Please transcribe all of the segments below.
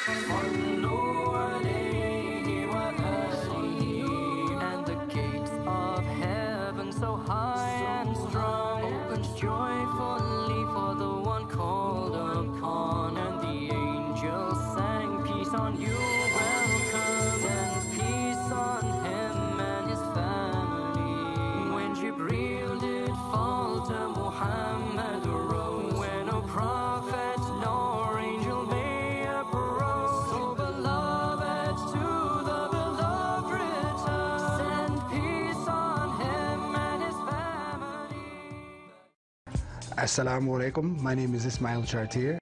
And the gates of heaven so high and strong opens joyfully for the one called upon. And the angels sang, peace on you, welcome, and peace on him and his family. When Jibreel did fall to Muhammad rose, when no prophet nor angel may approach. So beloved to the beloved return, send peace on him and his family. Assalamu alaikum. My name is Ismail Chartier.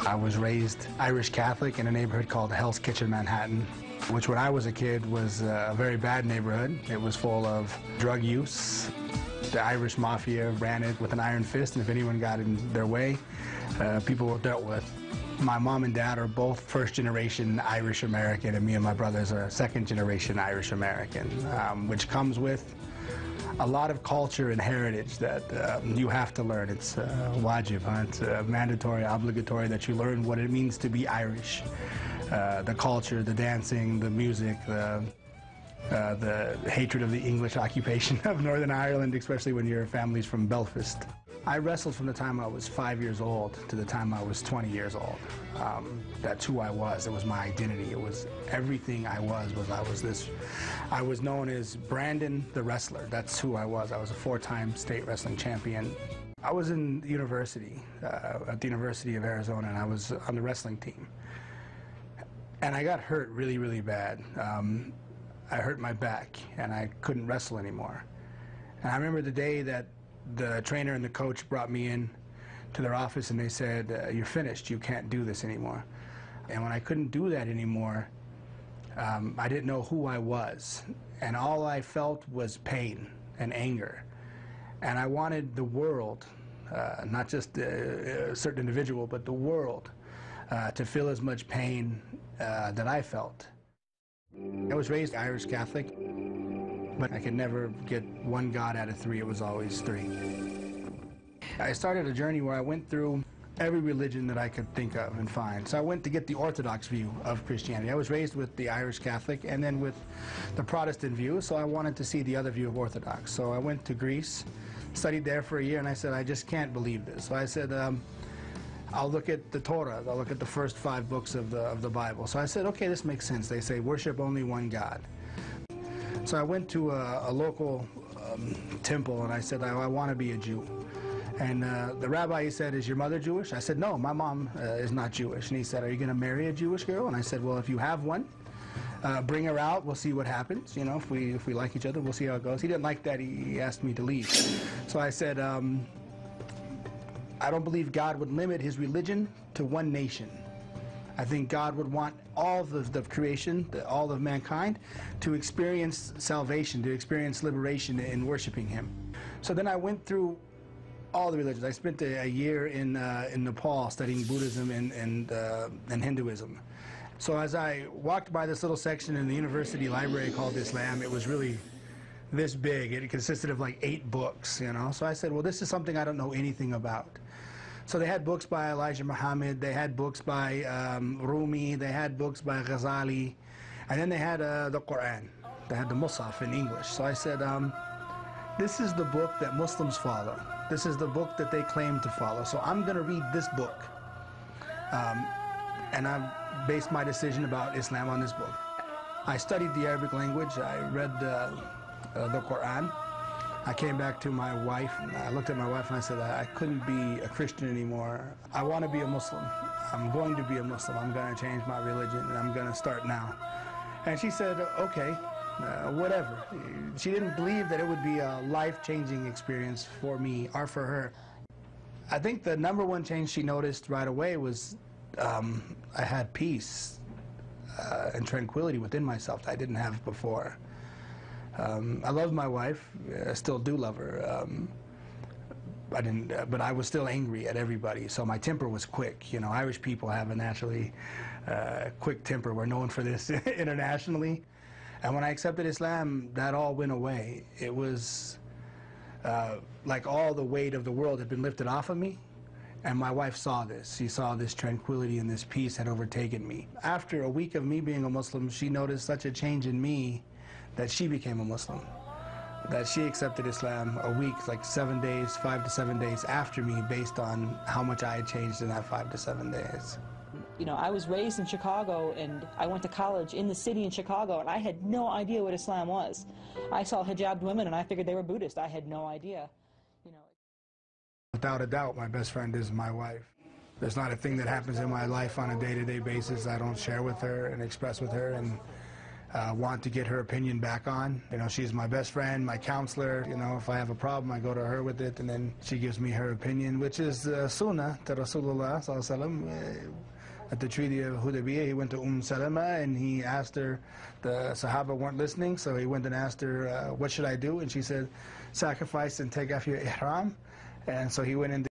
I was raised Irish Catholic in a neighborhood called Hell's Kitchen, Manhattan, which when I was a kid was a very bad neighborhood. It was full of drug use. The Irish mafia ran it with an iron fist, and if anyone got in their way, people were dealt with. My mom and dad are both first-generation Irish American, and me and my brothers are second-generation Irish American, which comes with a lot of culture and heritage that you have to learn. It's wajib, huh? It's mandatory, obligatory that you learn what it means to be Irish. The culture, the dancing, the music, the hatred of the English occupation of Northern Ireland, especially when your family's from Belfast. I wrestled from the time I was 5 years old to the time I was 20 years old. That's who I was. It was my identity. It was everything I was this. I was known as Brandon the Wrestler. That's who I was. I was a 4-time state wrestling champion. I was in university, at the University of Arizona, and I was on the wrestling team. And I got hurt really, really bad. I hurt my back, and I couldn't wrestle anymore. And I remember the day that the trainer and the coach brought me in to their office, and they said, you're finished, you can't do this anymore. And when I couldn't do that anymore, I didn't know who I was. And all I felt was pain and anger. And I wanted the world, not just a certain individual, but the world, to feel as much pain that I felt. I was raised Irish Catholic, but I could never get one God out of 3. It was always 3. I started a journey where I went through every religion that I could think of and find. So I went to get the Orthodox view of Christianity. I was raised with the Irish Catholic and then with the Protestant view, so I wanted to see the other view of Orthodox. So I went to Greece, studied there for a year, and I said, I just can't believe this. So I said, I'll look at the Torah. I'll look at the first 5 books of the Bible. So I said, okay, this makes sense. They say worship only one God. So I went to a local temple, and I said, I want to be a Jew. And the rabbi, he said, is your mother Jewish? I said, no, my mom is not Jewish. And he said, are you going to marry a Jewish girl? And I said, well, if you have one, bring her out. We'll see what happens. You know, if we like each other, we'll see how it goes. He didn't like that. He asked me to leave. So I said, I don't believe God would limit his religion to one nation. I think God would want all of the creation, all of mankind, to experience salvation, to experience liberation in worshiping him. So then I went through all the religions. I spent a year in Nepal studying Buddhism and Hinduism. So as I walked by this little section in the university library called the Islam, it was really this big. It consisted of like 8 books, you know. So I said, well, this is something I don't know anything about. So they had books by Elijah Muhammad, they had books by Rumi, they had books by Ghazali, and then they had the Quran. They had the Musaf in English. So I said, this is the book that Muslims follow. This is the book that they claim to follow. So I'm going to read this book. And I've based my decision about Islam on this book. I studied the Arabic language. I read the Quran. I came back to my wife, and I looked at my wife and I said, I couldn't be a Christian anymore. I want to be a Muslim. I'm going to be a Muslim. I'm going to change my religion, and I'm going to start now. And she said, okay, whatever. She didn't believe that it would be a life-changing experience for me or for her. I think the #1 change she noticed right away was I had peace and tranquility within myself that I didn't have before. I love my wife. I still do love her. But I was still angry at everybody, so my temper was quick. You know, Irish people have a naturally quick temper. We're known for this internationally. And when I accepted Islam, that all went away. It was like all the weight of the world had been lifted off of me, And my wife saw this. She saw this tranquility and this peace had overtaken me. After a week of me being a Muslim, she noticed such a change in me that she became a Muslim. That she accepted Islam a week, like 7 days, 5 to 7 days after me, based on how much I had changed in that 5 to 7 days. You know, I was raised in Chicago, and I went to college in the city in Chicago, and I had no idea what Islam was. I saw hijabbed women, and I figured they were Buddhist. I had no idea, you know. Without a doubt, my best friend is my wife. There's not a thing that happens in my life on a day-to-day basis I don't share with her and express with her and want to get her opinion back on. You know, she's my best friend, my counselor. You know, if I have a problem, I go to her with it, and then she gives me her opinion, which is sunnah to Rasulullah sallallahu alaihi wasallam. At the Treaty of Hudaybiyah, he went to Salama and he asked her, the Sahaba weren't listening, so he went and asked her, what should I do? And she said, sacrifice and take off your ihram. And so he went in